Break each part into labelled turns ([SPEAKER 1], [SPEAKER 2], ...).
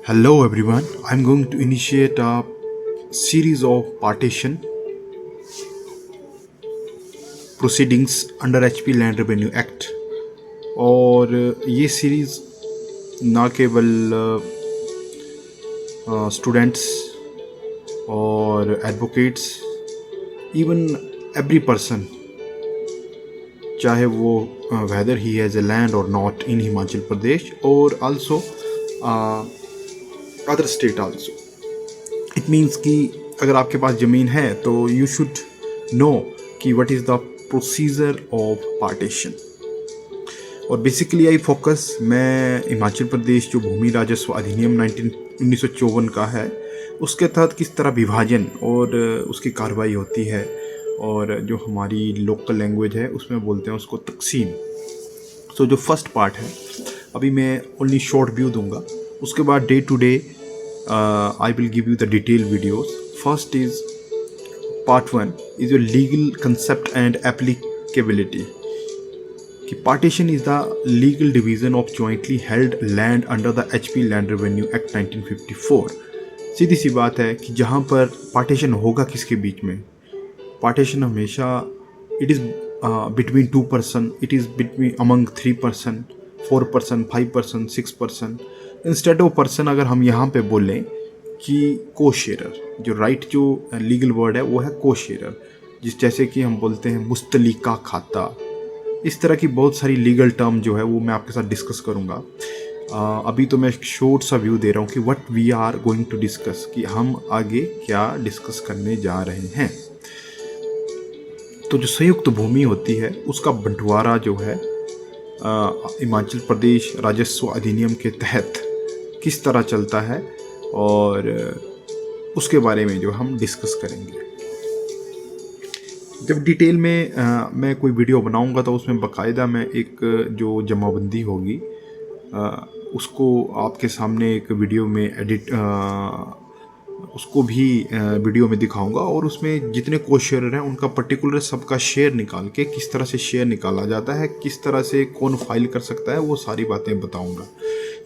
[SPEAKER 1] Hello everyone, I'm going to initiate a series of partition proceedings under HP land revenue act. और ये series ना केवल students और advocates, even every person, चाहे वो weather he has a land और not in Himachal Pradesh और also other state also. It means कि अगर आपके पास ज़मीन है तो यू शुड नो कि what is the procedure of partition. और बेसिकली आई फोकस, मैं हिमाचल प्रदेश जो भूमि राजस्व अधिनियम 1954 का है उसके तहत किस तरह विभाजन और उसकी कार्रवाई होती है, और जो हमारी लोकल लैंग्वेज है उसमें बोलते हैं उसको तकसीम। सो जो फर्स्ट पार्ट है अभी मैं ओनली शॉर्ट व्यू दूंगा, उसके बाद day to day I will give you the detail videos. First is part 1 is your legal concept and applicability कि partition is the legal division of jointly held land under the HP land revenue act 1954। सीधी सी बात है कि जहाँ पर partition होगा किसके बीच में, पार्टीशन हमेशा it is between 2 person, it is between among 3 person, 4 person, 5 person, 6 person. Instead of person अगर हम यहाँ पे बोलें कि को शेयरर, जो राइट जो लीगल वर्ड है वो है को शेयरर, जैसे कि हम बोलते हैं मुस्तलिका खाता। इस तरह की बहुत सारी लीगल टर्म जो है वो मैं आपके साथ डिस्कस करूँगा। अभी तो मैं शॉर्ट सा व्यू दे रहा हूँ कि what we are going to discuss, कि हम आगे क्या डिस्कस करने जा रहे हैं। तो जो संयुक्त भूमि होती है उसका बंटवारा जो है हिमाचल प्रदेश राजस्व अधिनियम के तहत किस तरह चलता है, और उसके बारे में जो हम डिस्कस करेंगे। जब डिटेल में मैं कोई वीडियो बनाऊंगा तो उसमें बाकायदा मैं एक जो जमाबंदी होगी उसको आपके सामने एक वीडियो में उसको भी वीडियो में दिखाऊंगा, और उसमें जितने को शेयर हैं उनका पर्टिकुलर सबका शेयर निकाल के किस तरह से शेयर निकाला जाता है, किस तरह से कौन फाइल कर सकता है, वो सारी बातें बताऊंगा।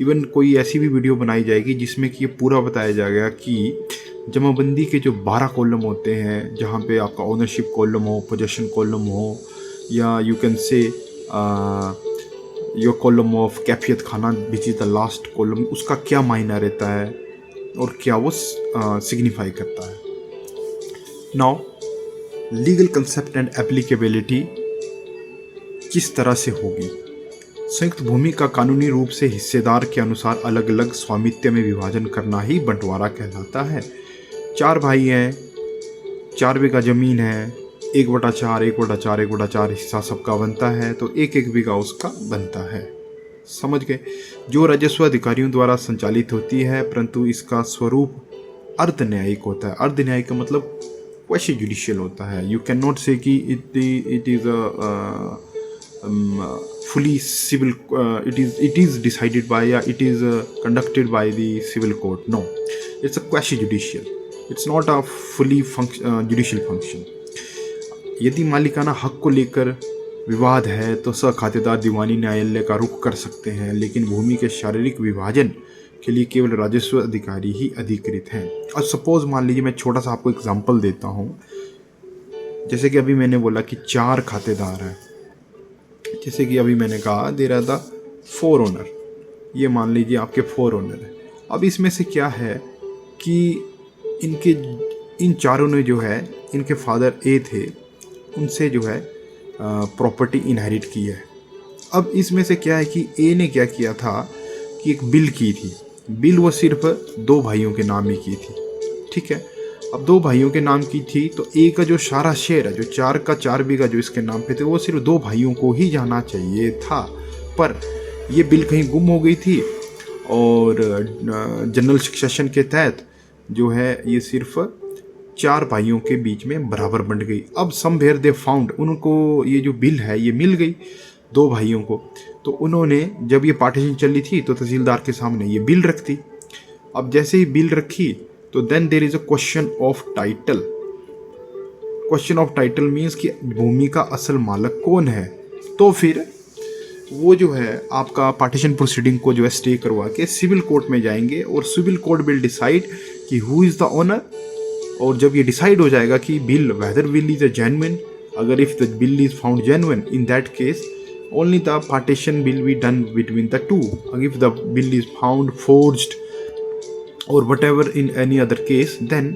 [SPEAKER 1] इवन कोई ऐसी भी वीडियो बनाई जाएगी जिसमें कि ये पूरा बताया जाएगा कि जमाबंदी के जो 12 कॉलम होते हैं, जहाँ पे आपका ओनरशिप कॉलम हो, पोजेशन कॉलम हो, या यू कैन से योर कॉलम ऑफ कैफियत खाना which is the last column, उसका क्या मायना रहता है और क्या वो सिग्निफाई करता है। Now legal concept and applicability किस तरह से होगी। संयुक्त भूमि का कानूनी रूप से हिस्सेदार के अनुसार अलग अलग स्वामित्व में विभाजन करना ही बंटवारा कहलाता है। 4 भाई हैं, 4 बीघा ज़मीन है, 1/4, 1/4, 1/4 हिस्सा सबका बनता है, तो 1-1 बीघा उसका बनता है। समझ गए। जो राजस्व अधिकारियों द्वारा संचालित होती है, परंतु इसका स्वरूप अर्ध न्यायिक होता है। अर्ध न्यायिक का मतलब क्वेश्चन जुडिशियल होता है। यू कैन नॉट से कि it is a fully civil, it is decided by, या it is conducted by the civil court. No, it's a quasi judicial, it's not a fully judicial function। यदि मालिकाना हक को लेकर विवाद है तो खातेदार दीवानी न्यायालय का रुख कर सकते हैं, लेकिन भूमि के शारीरिक विभाजन के लिए केवल राजस्व अधिकारी ही अधिकृत हैं। और सपोज मान लीजिए, मैं छोटा सा आपको एग्जांपल देता हूँ। जैसे कि अभी मैंने बोला कि 4 खातेदार हैं, जैसे कि अभी मैंने कहा दे रहा था 4 ओनर, ये मान लीजिए आपके 4 ओनर है। अब इसमें से क्या है कि इन चारों ने जो है, इनके फादर ए थे, उनसे जो है प्रॉपर्टी इनहेरिट की है। अब इसमें से क्या है कि ए ने क्या किया था कि एक बिल की थी। बिल वो सिर्फ 2 भाइयों के नाम ही की थी, ठीक है। अब 2 भाइयों के नाम की थी तो ए का जो सारा शेयर है, जो 4 का 4 बीघा जो इसके नाम पे थे, वो सिर्फ 2 भाइयों को ही जाना चाहिए था। पर ये बिल कहीं गुम हो गई थी, और जनरल सक्सेशन के तहत जो है ये सिर्फ 4 भाइयों के बीच में बराबर बंट गई। अब समवेयर दे फाउंड, उनको ये जो बिल है ये मिल गई 2 भाइयों को, तो उन्होंने जब ये पार्टीशन चली थी तो तहसीलदार के सामने ये बिल रख दी। अब जैसे ही बिल रखी तो then there is a question of title. Question of title means कि भूमि का असल मालिक कौन है। तो फिर वो जो है आपका पार्टीशन प्रोसीडिंग को जो है स्टे करवा के सिविल कोर्ट में जाएंगे और सिविल कोर्ट विल डिसाइड कि हु इज़ द ओनर। और जब ये डिसाइड हो जाएगा कि bill whether bill is a genuine, अगर if the bill is found genuine, in that case only the partition will be done between the two. If the bill is found forged or whatever in any other case, then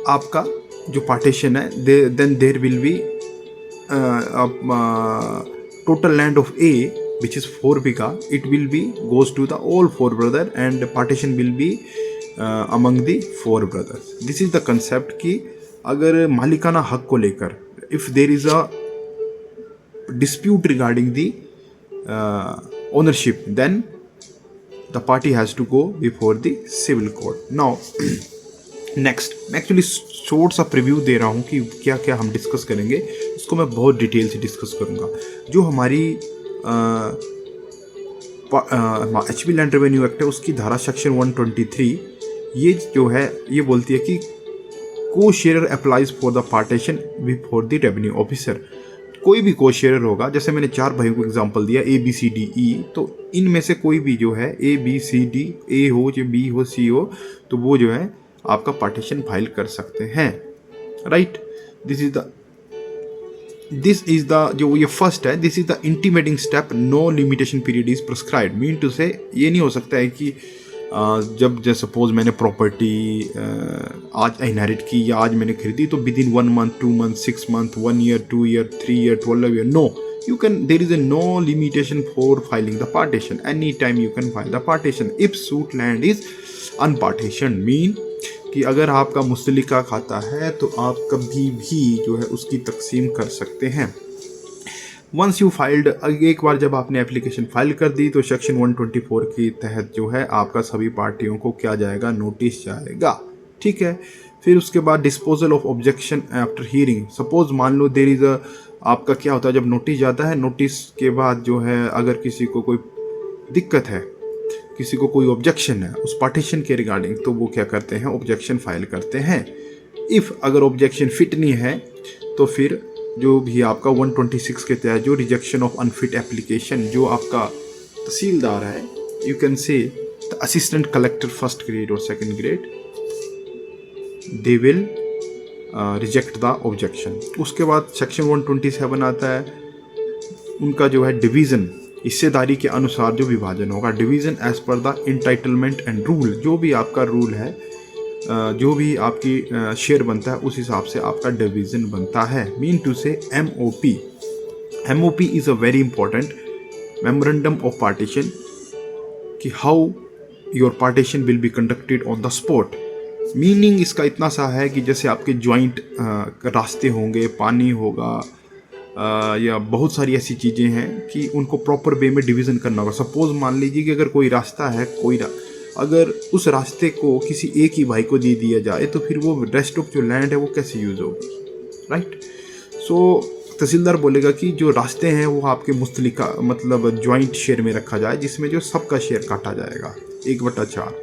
[SPEAKER 1] आपका जो partition है then there will be total land of A which is 4 bigha, it will be goes to the all 4 brother and partition will be among the 4 brothers. This is the concept कि अगर मालिकाना हक को लेकर if there is a dispute regarding the ownership, then the party has to go before the civil court. Now next मैं actually short सा preview दे रहा हूँ कि क्या क्या हम डिस्कस करेंगे, इसको मैं बहुत डिटेल से डिस्कस करूँगा। जो हमारी HP लैंड रेवेन्यू एक्ट है उसकी धारा सेक्शन 123 ये जो है ये बोलती है कि को share applies for the partition before the revenue officer. कोई भी को शेयर होगा, जैसे मैंने 4 भाइयों को एग्जांपल दिया ABCDE, तो इनमें से कोई भी जो है ABCD, A हो या B हो C हो, तो वो जो है आपका पार्टीशन फाइल कर सकते हैं, राइट। दिस इज द जो ये फर्स्ट है, this is the intimating step, no limitation period is prescribed. Mean to say ये नहीं हो सकता है कि जब जैसे सपोज मैंने प्रॉपर्टी आज इनहेरिट की या आज मैंने खरीदी तो within 1 month, 2 month, 6 month, 1 year, 2 year, 3 year, 12 year, no, you can, there is a no limitation for filing the partition. Anytime you can file the partition if suit land is unpartitioned. mean कि अगर आपका मुस्तलिका खाता है तो आप कभी भी जो है उसकी तकसीम कर सकते हैं। वंस यू फाइल्ड, एक बार जब आपने एप्लीकेशन फाइल कर दी तो सेक्शन 124 के तहत जो है आपका सभी पार्टियों को क्या जाएगा, नोटिस जाएगा, ठीक है। फिर उसके बाद disposal of objection after hearing. Suppose मान लो देयर इज अ, आपका क्या होता है जब नोटिस जाता है, नोटिस के बाद जो है अगर किसी को कोई दिक्कत है, किसी को कोई ऑब्जेक्शन है उस पार्टीशन के रिगार्डिंग, तो वो क्या करते हैं, ऑब्जेक्शन फाइल करते हैं। इफ़ अगर ऑब्जेक्शन फिट नहीं है तो फिर जो भी आपका 126 के तहत जो रिजेक्शन ऑफ अनफिट एप्लीकेशन, जो आपका तहसीलदार है, you can say the assistant collector first grade और second grade, they will reject the objection. उसके बाद सेक्शन 127 आता है, उनका जो है डिवीज़न, हिस्सेदारी के अनुसार जो विभाजन होगा, division as per the entitlement and rule, जो भी आपका रूल है, जो भी आपकी शेयर बनता है उस हिसाब से आपका डिवीज़न बनता है। Mean to say MOP is a very important memorandum of partition कि how your partition will be conducted on the spot. Meaning इसका इतना सा है कि जैसे आपके जॉइंट रास्ते होंगे, पानी होगा, या बहुत सारी ऐसी चीज़ें हैं कि उनको प्रॉपर वे में डिवीज़न करना होगा। सपोज मान लीजिए कि अगर कोई रास्ता है, अगर उस रास्ते को किसी एक ही भाई को दे दिया जाए तो फिर वो रेस्ट ऑफ जो लैंड है वो कैसे यूज़ होगी, राइट। सो तहसीलदार बोलेगा कि जो रास्ते हैं वो आपके मुस्तलिका मतलब जॉइंट शेयर में रखा जाए, जिसमें जो सबका शेयर काटा जाएगा 1/4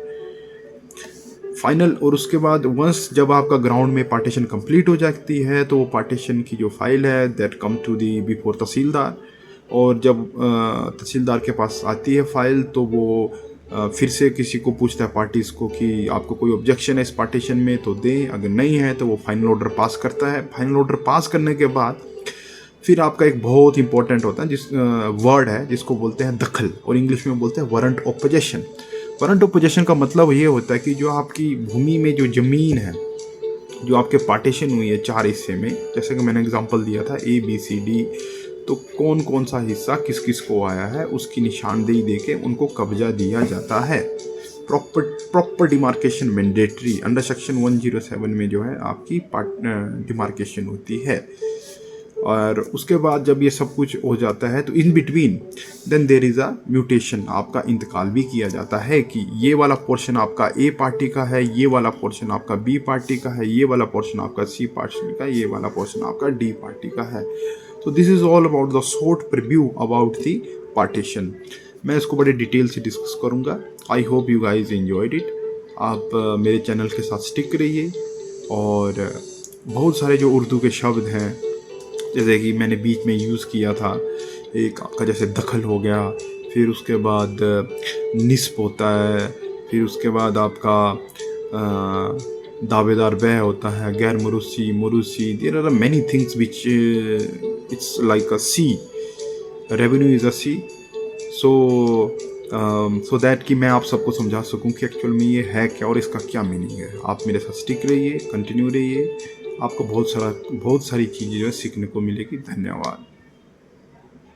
[SPEAKER 1] फाइनल। और उसके बाद वंस जब आपका ग्राउंड में पार्टीशन कंप्लीट हो जाती है तो वो पार्टीशन की जो फाइल है that come to the before tehsildar, और जब तहसीलदार के पास आती है फाइल तो वो फिर से किसी को पूछता है पार्टीज़ को कि आपको कोई ऑब्जेक्शन है इस पार्टीशन में तो दें, अगर नहीं है तो वो फाइनल ऑर्डर पास करता है। फाइनल ऑर्डर पास करने के बाद फिर आपका एक बहुत इंपॉर्टेंट होता है जिस वर्ड है जिसको बोलते हैं दखल, और इंग्लिश में बोलते हैं warrant of possession. Warrant of possession का मतलब ये होता है कि जो आपकी भूमि में जो ज़मीन है, जो आपके पार्टीशन हुई है 4 हिस्से में, जैसे कि मैंने एग्जांपल दिया था ABCD, तो कौन कौन सा हिस्सा किस किस को आया है उसकी निशानदेही देके उनको कब्जा दिया जाता है। Proper demarcation mandatory under section 107 में जो है आपकी डिमार्केशन होती है। और उसके बाद जब ये सब कुछ हो जाता है तो in between then there is a mutation, आपका इंतकाल भी किया जाता है कि ये वाला पोर्शन आपका A पार्टी का है, ये वाला पोर्शन आपका B पार्टी का है, ये वाला पोर्शन आपका C पार्टी का, ये वाला पोर्शन आपका D पार्टी का है। तो this is all about the short preview about the partition. मैं इसको बड़े डिटेल से डिस्कस करूँगा। I hope you guys enjoyed it. आप मेरे चैनल के साथ स्टिक रहिए, और बहुत सारे जो उर्दू के शब्द हैं जैसे कि मैंने बीच में यूज़ किया था, एक आपका जैसे दखल हो गया, फिर उसके बाद निस्ब होता है, फिर उसके बाद आपका दावेदार बह होता है, गैर मुरुसी, मुरुसी। There are many things which its like a sea, revenue is a sea. So that कि मैं आप सबको समझा सकूं कि एक्चुअल में ये है क्या और इसका क्या मीनिंग है। आप मेरे साथ स्टिक रहिए, कंटिन्यू रहिए, आपको बहुत सारी चीज़ें जो है सीखने को मिलेगी। धन्यवाद।